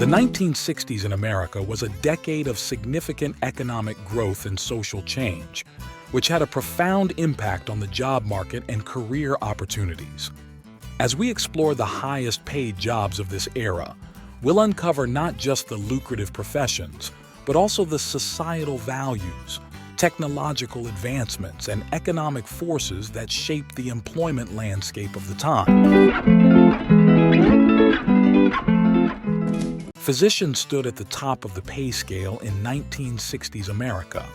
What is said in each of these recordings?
1960s in America was a decade of significant economic growth and social change, which had a profound impact on the job market and career opportunities. As we explore the highest paid jobs of this era, we'll uncover not just the lucrative professions, but also the societal values, technological advancements, and economic forces that shaped the employment landscape of the time. Physicians stood at the top of the pay scale in 1960s America.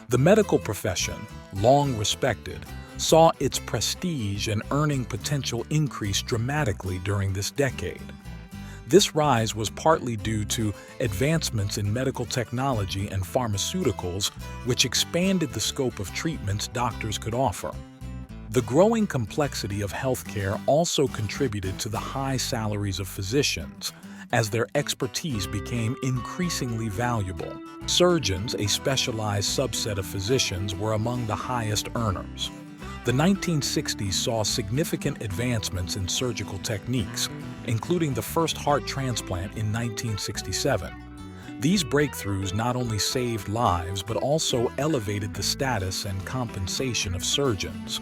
The medical profession, long respected, saw its prestige and earning potential increase dramatically during this decade. This rise was partly due to advancements in medical technology and pharmaceuticals, which expanded the scope of treatments doctors could offer. The growing complexity of healthcare also contributed to the high salaries of physicians, as their expertise became increasingly valuable. Surgeons, a specialized subset of physicians, were among the highest earners. The 1960s saw significant advancements in surgical techniques, including the first heart transplant in 1967. These breakthroughs not only saved lives but also elevated the status and compensation of surgeons.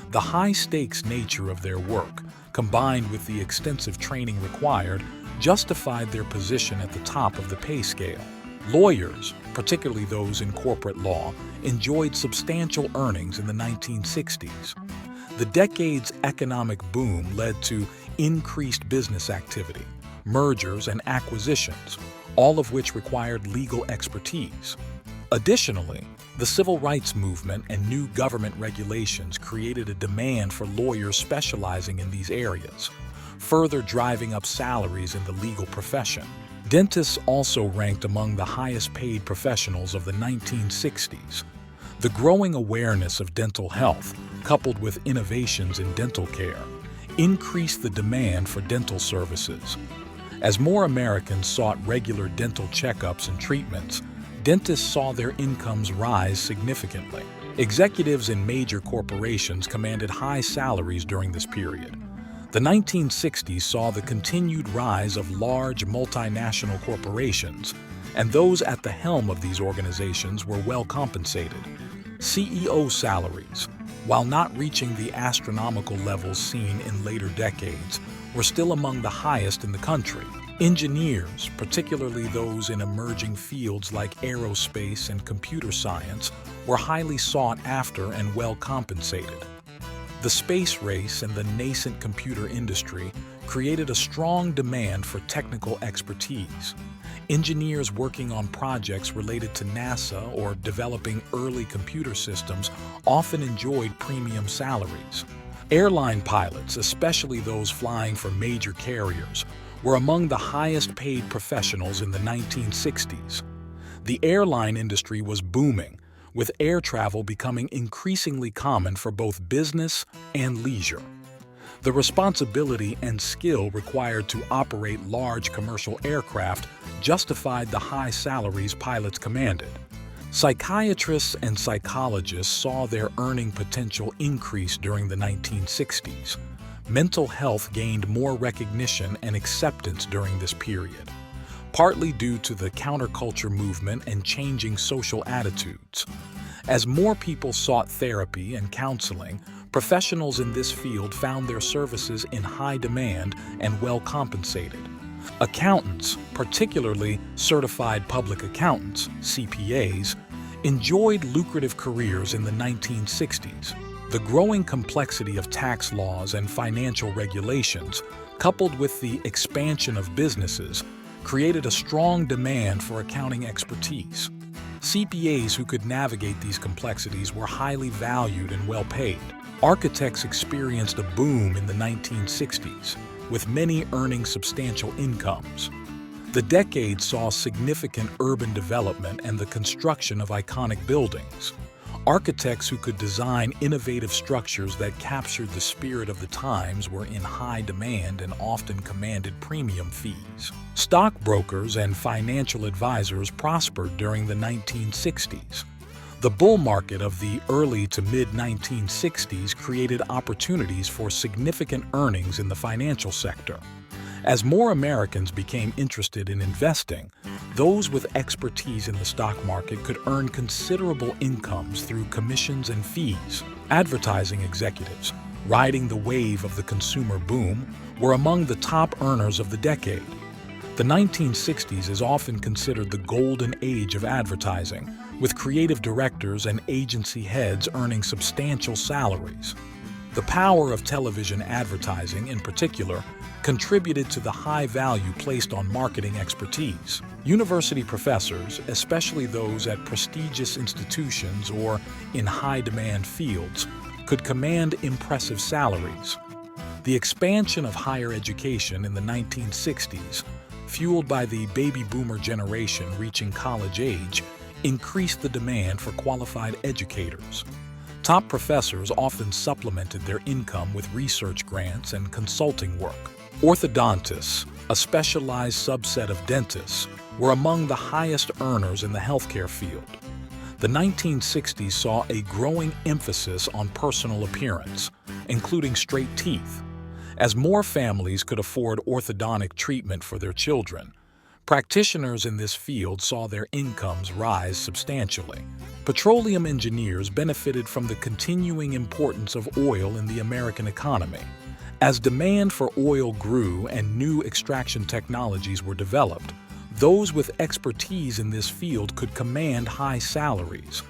The high-stakes nature of their work, combined with the extensive training required, justified their position at the top of the pay scale. Lawyers, particularly those in corporate law, enjoyed substantial earnings in the 1960s. The decade's economic boom led to increased business activity, mergers and acquisitions, all of which required legal expertise. Additionally, the civil rights movement and new government regulations created a demand for lawyers specializing in these areas, further driving up salaries in the legal profession. Dentists also ranked among the highest-paid professionals of the 1960s. The growing awareness of dental health, coupled with innovations in dental care, increased the demand for dental services. As more Americans sought regular dental checkups and treatments, dentists saw their incomes rise significantly. Executives in major corporations commanded high salaries during this period. The 1960s saw the continued rise of large multinational corporations, and those at the helm of these organizations were well compensated. CEO salaries, while not reaching the astronomical levels seen in later decades, were still among the highest in the country. Engineers, particularly those in emerging fields like aerospace and computer science, were highly sought after and well compensated. The space race and the nascent computer industry created a strong demand for technical expertise. Engineers working on projects related to NASA or developing early computer systems often enjoyed premium salaries. Airline pilots, especially those flying for major carriers, were among the highest-paid professionals in the 1960s. The airline industry was booming, with air travel becoming increasingly common for both business and leisure. The responsibility and skill required to operate large commercial aircraft justified the high salaries pilots commanded. Psychiatrists and psychologists saw their earning potential increase during the 1960s. Mental health gained more recognition and acceptance during this period, partly due to the counterculture movement and changing social attitudes. As more people sought therapy and counseling, professionals in this field found their services in high demand and well compensated. Accountants, particularly certified public accountants, CPAs, enjoyed lucrative careers in the 1960s. The growing complexity of tax laws and financial regulations, coupled with the expansion of businesses, created a strong demand for accounting expertise. CPAs who could navigate these complexities were highly valued and well paid. Architects experienced a boom in the 1960s, with many earning substantial incomes. The decade saw significant urban development and the construction of iconic buildings. Architects who could design innovative structures that captured the spirit of the times were in high demand and often commanded premium fees. Stockbrokers and financial advisors prospered during the 1960s. The bull market of the early to mid-1960s created opportunities for significant earnings in the financial sector. As more Americans became interested in investing, those with expertise in the stock market could earn considerable incomes through commissions and fees. Advertising executives, riding the wave of the consumer boom, were among the top earners of the decade. The 1960s is often considered the golden age of advertising, with creative directors and agency heads earning substantial salaries. The power of television advertising, in particular, contributed to the high value placed on marketing expertise. University professors, especially those at prestigious institutions or in high-demand fields, could command impressive salaries. The expansion of higher education in the 1960s, fueled by the baby boomer generation reaching college age, increased the demand for qualified educators. Top professors often supplemented their income with research grants and consulting work. Orthodontists, a specialized subset of dentists, were among the highest earners in the healthcare field. The 1960s saw a growing emphasis on personal appearance, including straight teeth. As more families could afford orthodontic treatment for their children, practitioners in this field saw their incomes rise substantially. Petroleum engineers benefited from the continuing importance of oil in the American economy. As demand for oil grew and new extraction technologies were developed, those with expertise in this field could command high salaries.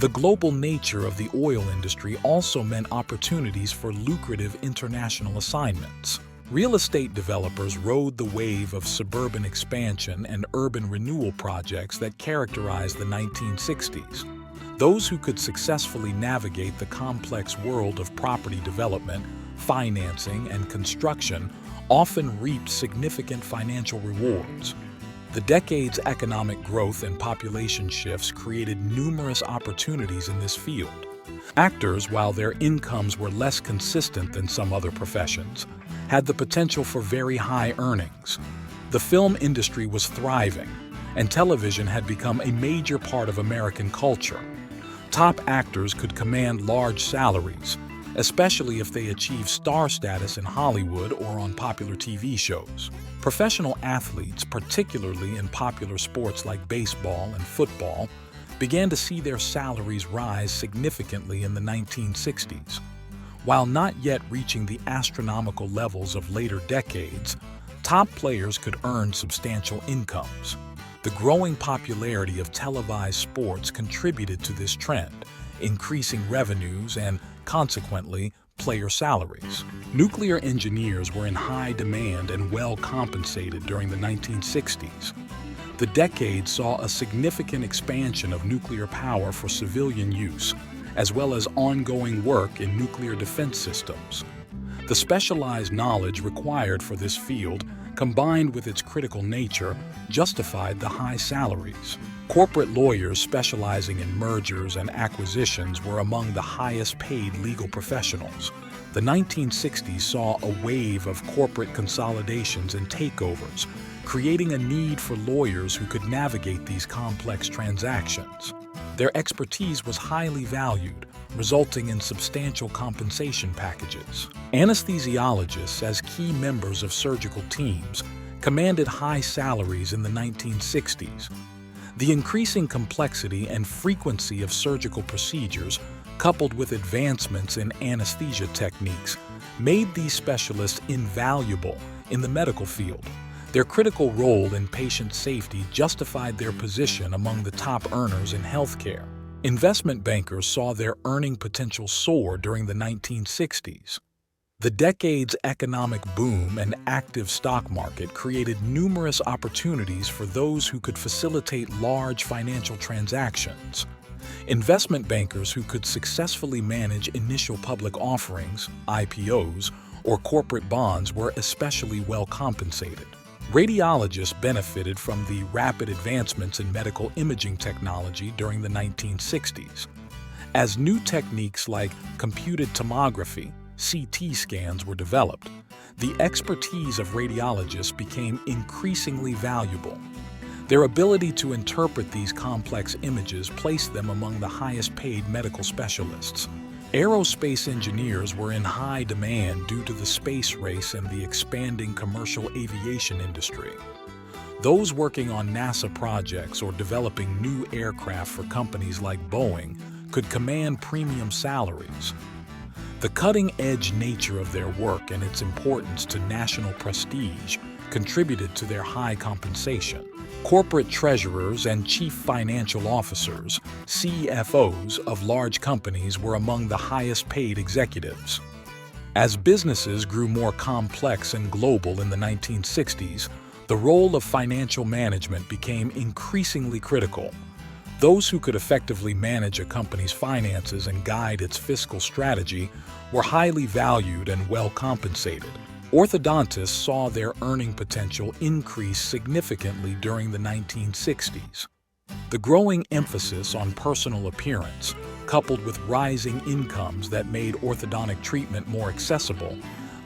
The global nature of the oil industry also meant opportunities for lucrative international assignments. Real estate developers rode the wave of suburban expansion and urban renewal projects that characterized the 1960s. Those who could successfully navigate the complex world of property development, financing, and construction often reaped significant financial rewards. The decade's economic growth and population shifts created numerous opportunities in this field. Actors, while their incomes were less consistent than some other professions, had the potential for very high earnings. The film industry was thriving, and television had become a major part of American culture. Top actors could command large salaries, especially if they achieved star status in Hollywood or on popular TV shows. Professional athletes, particularly in popular sports like baseball and football, began to see their salaries rise significantly in the 1960s. While not yet reaching the astronomical levels of later decades, top players could earn substantial incomes. The growing popularity of televised sports contributed to this trend, increasing revenues and, consequently, player salaries. Nuclear engineers were in high demand and well compensated during the 1960s. The decade saw a significant expansion of nuclear power for civilian use, as well as ongoing work in nuclear defense systems. The specialized knowledge required for this field, combined with its critical nature, justified the high salaries. Corporate lawyers specializing in mergers and acquisitions were among the highest paid legal professionals. The 1960s saw a wave of corporate consolidations and takeovers, creating a need for lawyers who could navigate these complex transactions. Their expertise was highly valued, resulting in substantial compensation packages. Anesthesiologists, as key members of surgical teams, commanded high salaries in the 1960s. The increasing complexity and frequency of surgical procedures, coupled with advancements in anesthesia techniques, made these specialists invaluable in the medical field. Their critical role in patient safety justified their position among the top earners in healthcare. Investment bankers saw their earning potential soar during the 1960s. The decade's economic boom and active stock market created numerous opportunities for those who could facilitate large financial transactions. Investment bankers who could successfully manage initial public offerings, IPOs, or corporate bonds were especially well compensated. Radiologists benefited from the rapid advancements in medical imaging technology during the 1960s. As new techniques like computed tomography, CT scans were developed, the expertise of radiologists became increasingly valuable. Their ability to interpret these complex images placed them among the highest paid medical specialists. Aerospace engineers were in high demand due to the space race and the expanding commercial aviation industry. Those working on NASA projects or developing new aircraft for companies like Boeing could command premium salaries. The cutting-edge nature of their work and its importance to national prestige contributed to their high compensation. Corporate treasurers and chief financial officers, CFOs, of large companies were among the highest-paid executives. As businesses grew more complex and global in the 1960s, the role of financial management became increasingly critical. Those who could effectively manage a company's finances and guide its fiscal strategy were highly valued and well compensated. Orthodontists saw their earning potential increase significantly during the 1960s. The growing emphasis on personal appearance, coupled with rising incomes that made orthodontic treatment more accessible,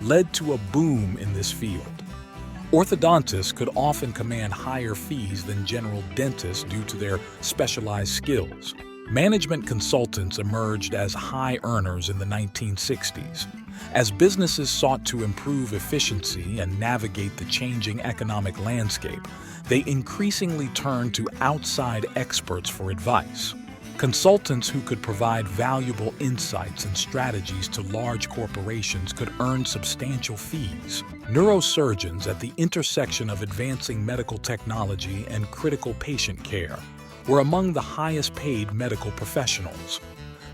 led to a boom in this field. Orthodontists could often command higher fees than general dentists due to their specialized skills. Management consultants emerged as high earners in the 1960s. As businesses sought to improve efficiency and navigate the changing economic landscape, they increasingly turned to outside experts for advice. Consultants who could provide valuable insights and strategies to large corporations could earn substantial fees. Neurosurgeons, at the intersection of advancing medical technology and critical patient care, were among the highest-paid medical professionals.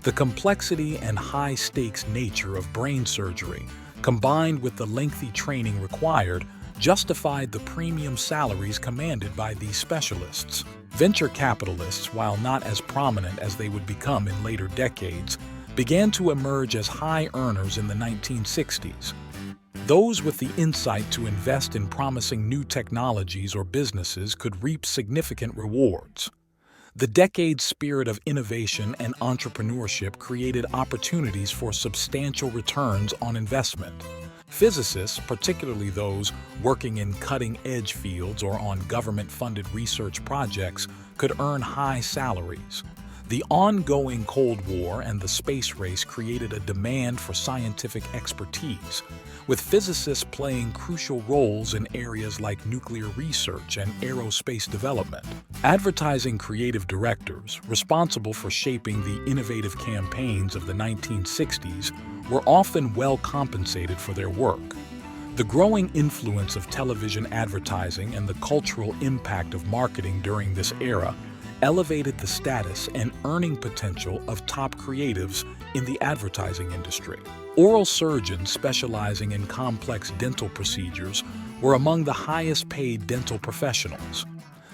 The complexity and high-stakes nature of brain surgery, combined with the lengthy training required, justified the premium salaries commanded by these specialists. Venture capitalists, while not as prominent as they would become in later decades, began to emerge as high earners in the 1960s. Those with the insight to invest in promising new technologies or businesses could reap significant rewards. The decade's spirit of innovation and entrepreneurship created opportunities for substantial returns on investment. Physicists, particularly those working in cutting-edge fields or on government-funded research projects, could earn high salaries. The ongoing Cold War and the space race created a demand for scientific expertise, with physicists playing crucial roles in areas like nuclear research and aerospace development. Advertising creative directors, responsible for shaping the innovative campaigns of the 1960s, were often well compensated for their work. The growing influence of television advertising and the cultural impact of marketing during this era elevated the status and earning potential of top creatives in the advertising industry. Oral surgeons specializing in complex dental procedures were among the highest-paid dental professionals.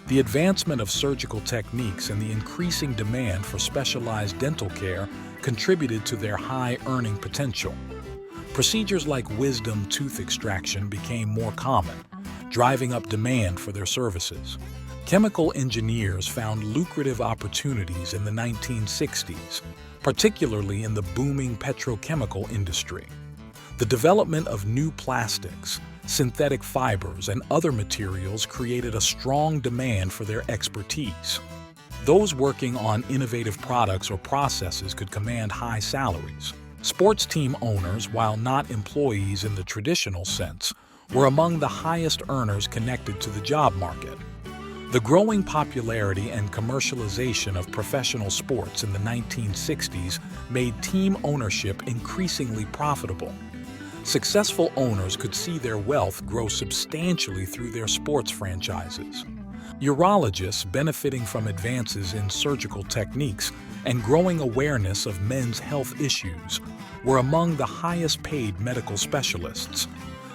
The advancement of surgical techniques and the increasing demand for specialized dental care contributed to their high earning potential. Procedures like wisdom tooth extraction became more common, driving up demand for their services. Chemical engineers found lucrative opportunities in the 1960s, particularly in the booming petrochemical industry. The development of new plastics, synthetic fibers, and other materials created a strong demand for their expertise. Those working on innovative products or processes could command high salaries. Sports team owners, while not employees in the traditional sense, were among the highest earners connected to the job market. The growing popularity and commercialization of professional sports in the 1960s made team ownership increasingly profitable. Successful owners could see their wealth grow substantially through their sports franchises. Urologists, benefiting from advances in surgical techniques and growing awareness of men's health issues, were among the highest-paid medical specialists.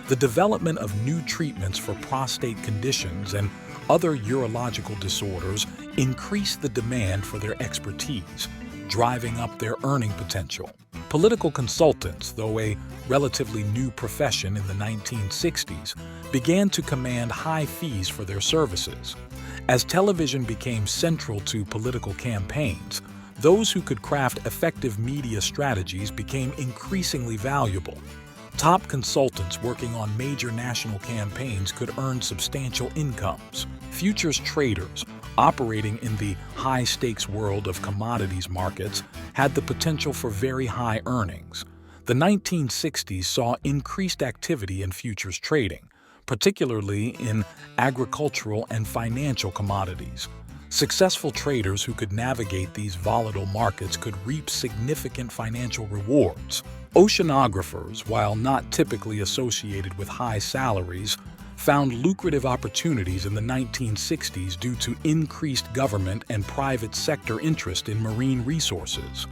The development of new treatments for prostate conditions and other urological disorders increased the demand for their expertise, driving up their earning potential. Political consultants, though a relatively new profession in the 1960s, began to command high fees for their services. As television became central to political campaigns, those who could craft effective media strategies became increasingly valuable. Top consultants working on major national campaigns could earn substantial incomes. Futures traders, operating in the high-stakes world of commodities markets, had the potential for very high earnings. The 1960s saw increased activity in futures trading, particularly in agricultural and financial commodities. Successful traders who could navigate these volatile markets could reap significant financial rewards. Oceanographers, while not typically associated with high salaries, found lucrative opportunities in the 1960s due to increased government and private sector interest in marine resources.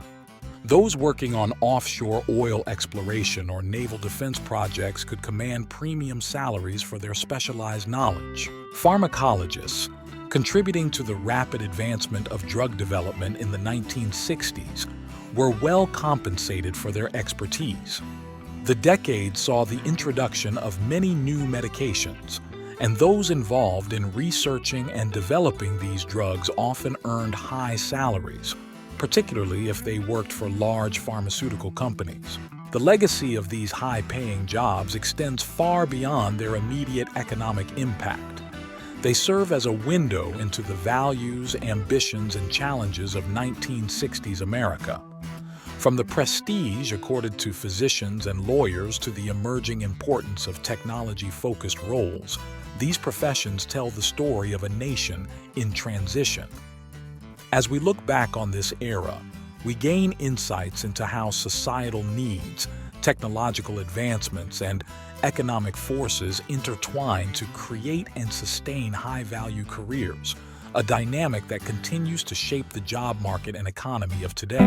Those working on offshore oil exploration or naval defense projects could command premium salaries for their specialized knowledge. Pharmacologists, contributing to the rapid advancement of drug development in the 1960s, were well compensated for their expertise. The decade saw the introduction of many new medications, and those involved in researching and developing these drugs often earned high salaries, particularly if they worked for large pharmaceutical companies. The legacy of these high-paying jobs extends far beyond their immediate economic impact. They serve as a window into the values, ambitions, and challenges of 1960s America. From the prestige accorded to physicians and lawyers to the emerging importance of technology-focused roles, these professions tell the story of a nation in transition. As we look back on this era, we gain insights into how societal needs, technological advancements, and economic forces intertwine to create and sustain high-value careers, a dynamic that continues to shape the job market and economy of today.